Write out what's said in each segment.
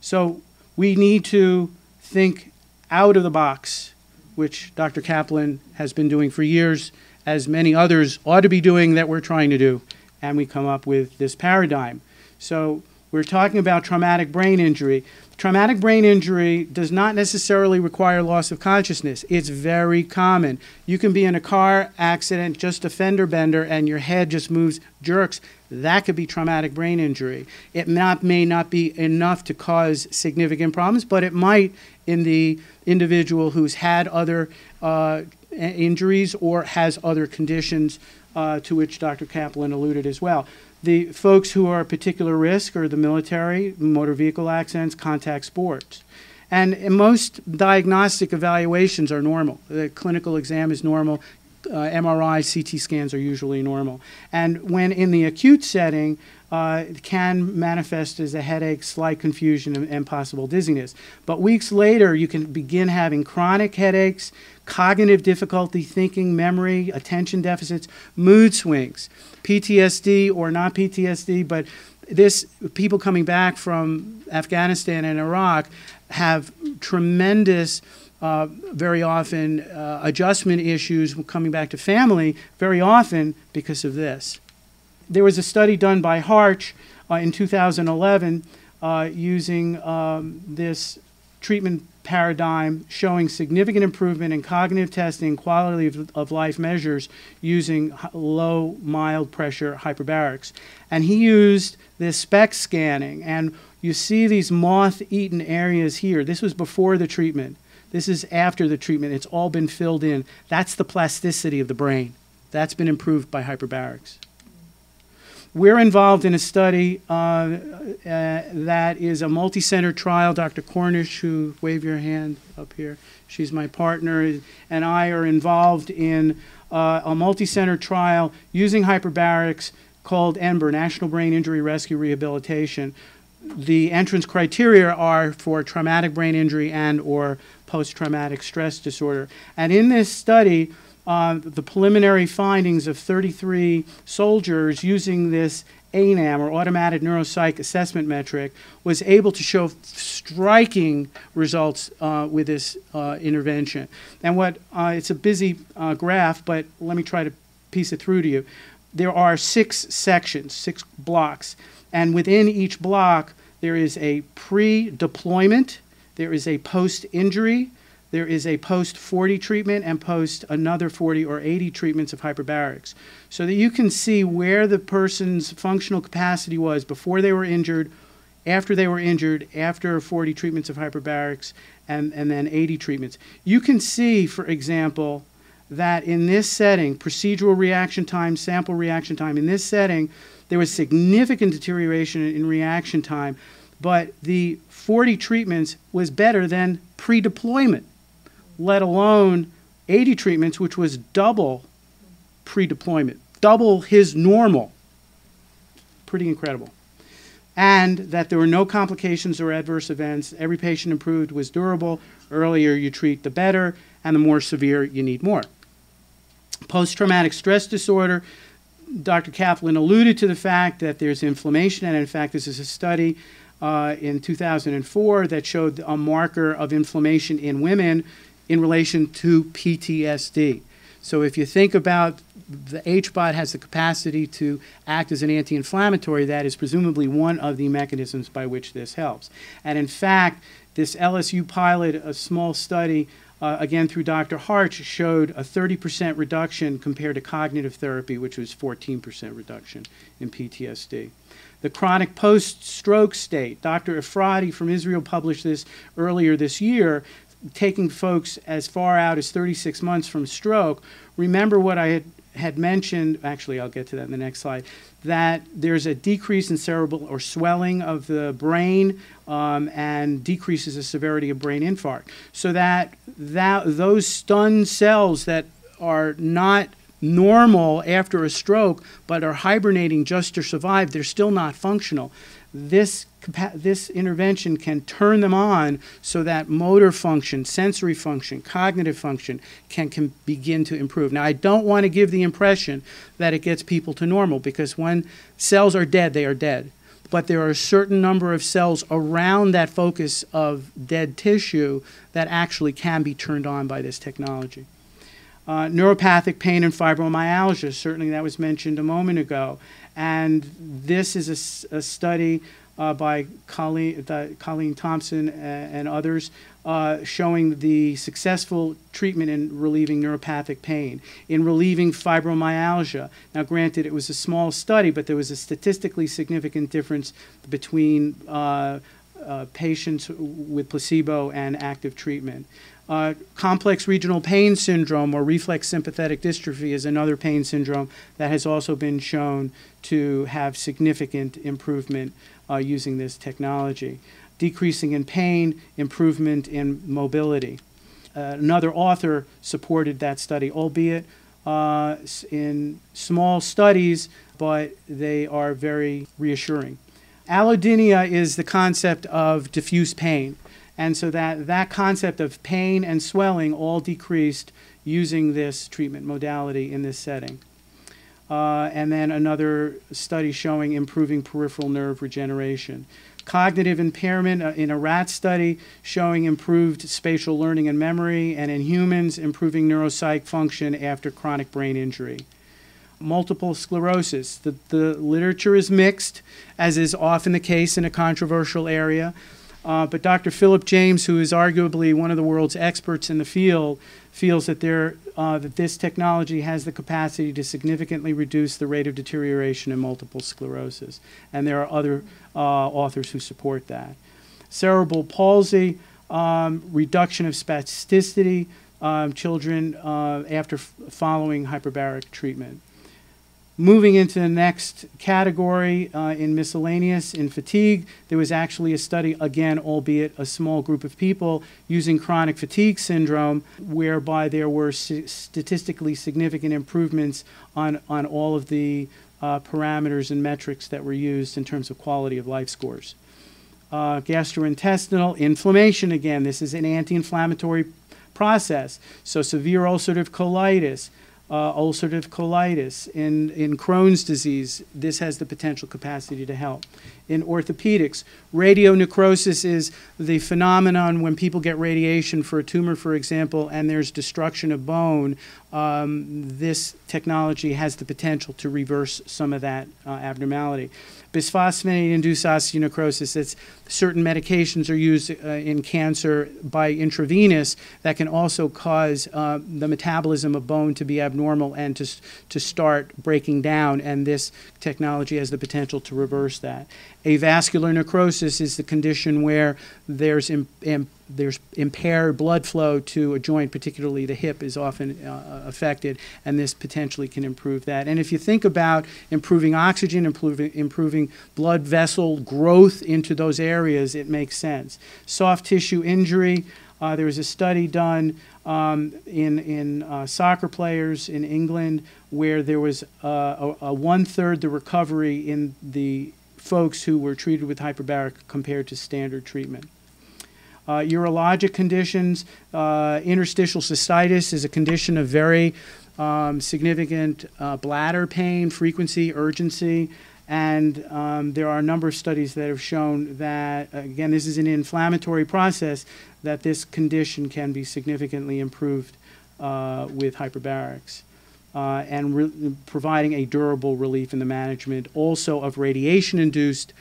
So we need to think out of the box, which Dr. Kaplan has been doing for years, as many others ought to be doing that we're trying to do, and we come up with this paradigm. So we're talking about traumatic brain injury. Traumatic brain injury does not necessarily require loss of consciousness. It's very common. You can be in a car accident, just a fender bender, and your head just moves, jerks. That could be traumatic brain injury. It may not be enough to cause significant problems, but it might in the individual who's had other injuries or has other conditions to which Dr. Kaplan alluded as well. The folks who are at particular risk are the military, motor vehicle accidents, contact sports. And most diagnostic evaluations are normal. The clinical exam is normal. MRI, CT scans are usually normal. And when in the acute setting, it can manifest as a headache, slight confusion, and possible dizziness. But weeks later, you can begin having chronic headaches, cognitive difficulty, thinking, memory, attention deficits, mood swings, PTSD or not PTSD, but people coming back from Afghanistan and Iraq have tremendous very often adjustment issues coming back to family, very often because of this. There was a study done by Harch in 2011 using this treatment paradigm showing significant improvement in cognitive testing and quality of life measures using low, mild pressure hyperbarics. And he used this SPECT scanning, and you see these moth-eaten areas here. This was before the treatment. This is after the treatment. It's all been filled in. That's the plasticity of the brain. That's been improved by hyperbarics. We're involved in a study that is a multi-center trial. Dr. Cornish, who wave your hand up here, she's my partner, and I are involved in a multi-center trial using hyperbarics called EMBER, National Brain Injury Rescue Rehabilitation. The entrance criteria are for traumatic brain injury and or post-traumatic stress disorder. And in this study, the preliminary findings of 33 soldiers using this ANAM, or Automatic Neuropsych Assessment Metric, was able to show striking results with this intervention. And it's a busy graph, but let me try to piece it through to you. There are 6 sections, 6 blocks, and within each block there is a pre-deployment, there is a post-injury, there is a post-40 treatment, and post another 40 or 80 treatments of hyperbarics, so that you can see where the person's functional capacity was before they were injured, after 40 treatments of hyperbarics, and then 80 treatments. You can see, for example, that in this setting, procedural reaction time, sample reaction time, in this setting, there was significant deterioration in reaction time, but the 40 treatments was better than pre-deployment, let alone 80 treatments, which was double pre-deployment, double his normal. Pretty incredible. And that there were no complications or adverse events. Every patient improved, was durable. Earlier you treat, the better, and the more severe, you need more. Post-traumatic stress disorder, Dr. Kaplan alluded to the fact that there's inflammation, and in fact this is a study in 2004 that showed a marker of inflammation in women in relation to PTSD. So if you think about the HBOT has the capacity to act as an anti-inflammatory, that is presumably one of the mechanisms by which this helps. And in fact, this LSU pilot, a small study, again through Dr. Harch, showed a 30% reduction compared to cognitive therapy, which was 14% reduction in PTSD. The chronic post-stroke state, Dr. Efrati from Israel published this earlier this year, taking folks as far out as 36 months from stroke. Remember what I had mentioned, actually I'll get to that in the next slide, that there's a decrease in cerebral or swelling of the brain and decreases the severity of brain infarct. So that those stunned cells that are not normal after a stroke but are hibernating just to survive, they're still not functional. This intervention can turn them on so that motor function, sensory function, cognitive function can begin to improve. Now, I don't want to give the impression that it gets people to normal, because when cells are dead, they are dead. but there are a certain number of cells around that focus of dead tissue that actually can be turned on by this technology. Neuropathic pain and fibromyalgia, certainly that was mentioned a moment ago. And this is a study by Colleen Thompson and others showing the successful treatment in relieving neuropathic pain, in relieving fibromyalgia. Now, granted, it was a small study, but there was a statistically significant difference between patients with placebo and active treatment. Complex regional pain syndrome, or reflex sympathetic dystrophy, is another pain syndrome that has also been shown to have significant improvement using this technology. Decreasing in pain, improvement in mobility. Another author supported that study, albeit in small studies, but they are very reassuring. Allodynia is the concept of diffuse pain. And so that concept of pain and swelling all decreased using this treatment modality in this setting. And then another study showing improving peripheral nerve regeneration. Cognitive impairment in a rat study showing improved spatial learning and memory, and in humans, improving neuropsych function after chronic brain injury. Multiple sclerosis. The literature is mixed, as is often the case in a controversial area. But Dr. Philip James, who is arguably one of the world's experts in the field, feels that this technology has the capacity to significantly reduce the rate of deterioration in multiple sclerosis. And there are other authors who support that. Cerebral palsy, reduction of spasticity, children after following hyperbaric treatment. Moving into the next category in miscellaneous, in fatigue, there was actually a study, again, albeit a small group of people, using chronic fatigue syndrome, whereby there were statistically significant improvements on all of the parameters and metrics that were used in terms of quality of life scores. Gastrointestinal inflammation, again, this is an anti-inflammatory process. So severe ulcerative colitis, in Crohn's disease, this has the potential capacity to help. In orthopedics, radionecrosis is the phenomenon when people get radiation for a tumor, for example, and there's destruction of bone. This technology has the potential to reverse some of that abnormality. Bisphosphonate-induced osteonecrosis, it's certain medications are used in cancer by intravenous that can also cause the metabolism of bone to be abnormal and to start breaking down, and this technology has the potential to reverse that. Avascular necrosis is the condition where there's impaired blood flow to a joint, particularly the hip is often affected, and this potentially can improve that. And if you think about improving oxygen, improving blood vessel growth into those areas, it makes sense. Soft tissue injury, there was a study done in soccer players in England where there was a one-third the recovery in the folks who were treated with hyperbaric compared to standard treatment. Urologic conditions, interstitial cystitis is a condition of very significant bladder pain, frequency, urgency, and there are a number of studies that have shown that, again, this is an inflammatory process, that this condition can be significantly improved with hyperbarics. And providing a durable relief in the management also of radiation-induced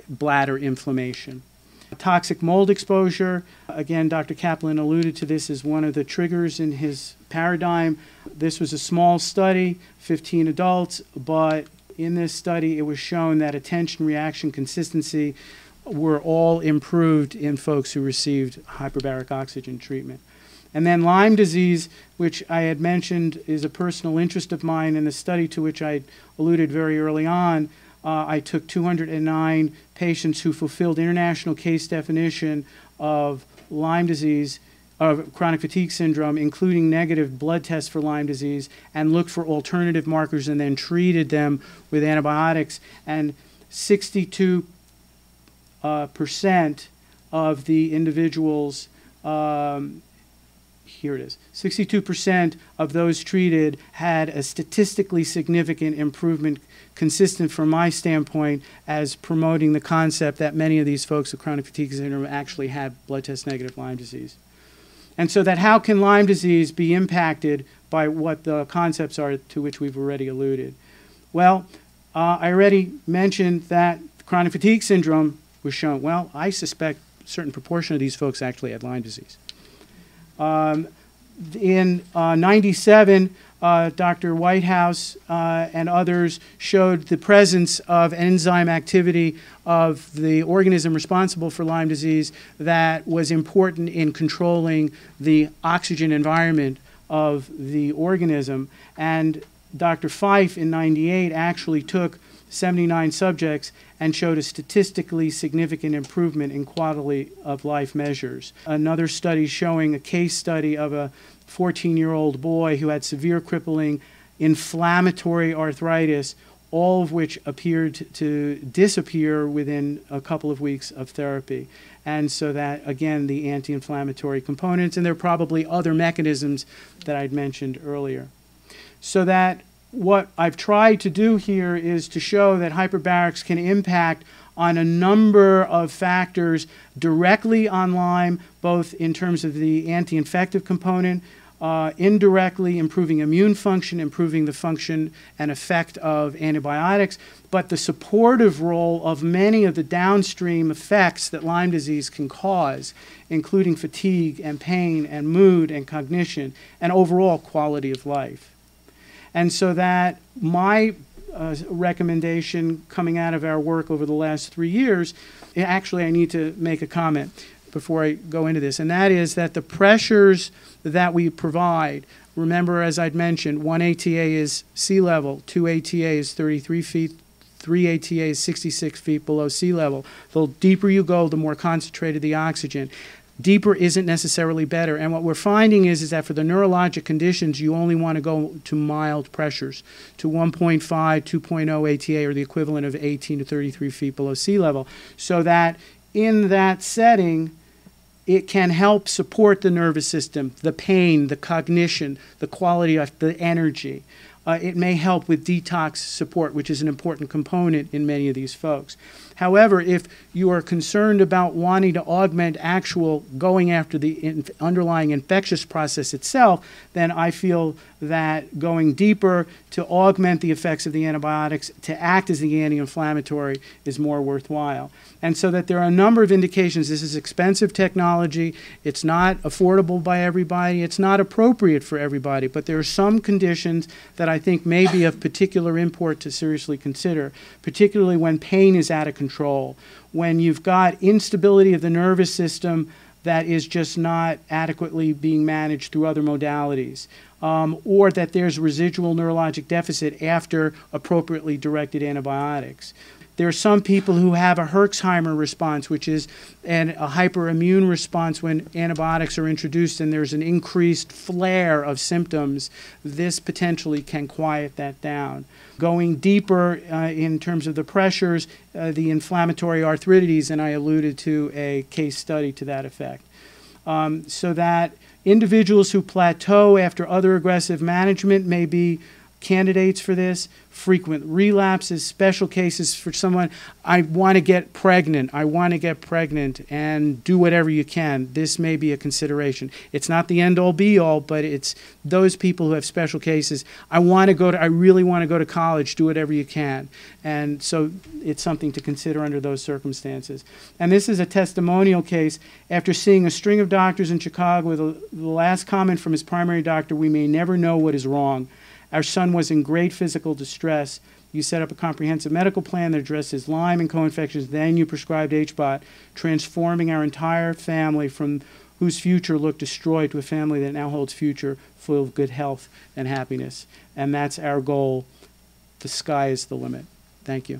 bladder inflammation. Toxic mold exposure, again, Dr. Kaplan alluded to this as one of the triggers in his paradigm. This was a small study, 15 adults, but in this study it was shown that attention, reaction, consistency were all improved in folks who received hyperbaric oxygen treatment. And then Lyme disease, which I had mentioned is a personal interest of mine, in the study to which I alluded very early on, I took 209 patients who fulfilled international case definition of Lyme disease, of chronic fatigue syndrome, including negative blood tests for Lyme disease, and looked for alternative markers and then treated them with antibiotics. And 62% of the individuals here it is. 62% of those treated had a statistically significant improvement, consistent from my standpoint as promoting the concept that many of these folks with chronic fatigue syndrome actually had blood test negative Lyme disease. And so that how can Lyme disease be impacted by what the concepts are to which we've already alluded? Well, I already mentioned that chronic fatigue syndrome was shown. Well, I suspect a certain proportion of these folks actually had Lyme disease. In 97, Dr. Whitehouse and others showed the presence of enzyme activity of the organism responsible for Lyme disease that was important in controlling the oxygen environment of the organism. And Dr. Fife in 98 actually took 79 subjects and showed a statistically significant improvement in quality of life measures. Another study showing a case study of a 14-year-old boy who had severe crippling inflammatory arthritis, all of which appeared to disappear within a couple of weeks of therapy. And so that, again, the anti-inflammatory components, and there are probably other mechanisms that I'd mentioned earlier. So that what I've tried to do here is to show that hyperbarics can impact on a number of factors directly on Lyme, both in terms of the anti-infective component, indirectly improving immune function, improving the function and effect of antibiotics, but the supportive role of many of the downstream effects that Lyme disease can cause, including fatigue and pain and mood and cognition and overall quality of life. And so that my recommendation coming out of our work over the last 3 years, actually I need to make a comment before I go into this, and that is that the pressures that we provide, remember as I'd mentioned, 1 ATA is sea level, 2 ATA is 33 feet, 3 ATA is 66 feet below sea level. The deeper you go, the more concentrated the oxygen. Deeper isn't necessarily better. And what we're finding is that for the neurologic conditions, you only want to go to mild pressures, to 1.5, 2.0 ATA, or the equivalent of 18 to 33 feet below sea level, so that in that setting, it can help support the nervous system, the pain, the cognition, the quality of the energy. It may help with detox support, which is an important component in many of these folks. However, if you are concerned about wanting to augment actual going after the underlying infectious process itself, then I feel that going deeper to augment the effects of the antibiotics to act as the anti-inflammatory is more worthwhile. And so that there are a number of indications. This is expensive technology. It's not affordable by everybody. It's not appropriate for everybody. But there are some conditions that I think may be of particular import to seriously consider, particularly when pain is out of control, when you've got instability of the nervous system that is just not adequately being managed through other modalities, or that there's residual neurologic deficit after appropriately directed antibiotics. There are some people who have a Herxheimer response, which is a hyperimmune response when antibiotics are introduced and there's an increased flare of symptoms. This potentially can quiet that down. Going deeper in terms of the pressures, the inflammatory arthritides, and I alluded to a case study to that effect. So that individuals who plateau after other aggressive management may be candidates for this. Frequent relapses, special cases for someone, I want to get pregnant, and do whatever you can. This may be a consideration. It's not the end-all be-all, but it's those people who have special cases. I really want to go to college, do whatever you can. And so it's something to consider under those circumstances. And this is a testimonial case. After seeing a string of doctors in Chicago, the last comment from his primary doctor, "We may never know what is wrong. Our son was in great physical distress. You set up a comprehensive medical plan that addresses Lyme and co-infections. Then you prescribed HBOT, transforming our entire family from whose future looked destroyed to a family that now holds future full of good health and happiness." And that's our goal. The sky is the limit. Thank you.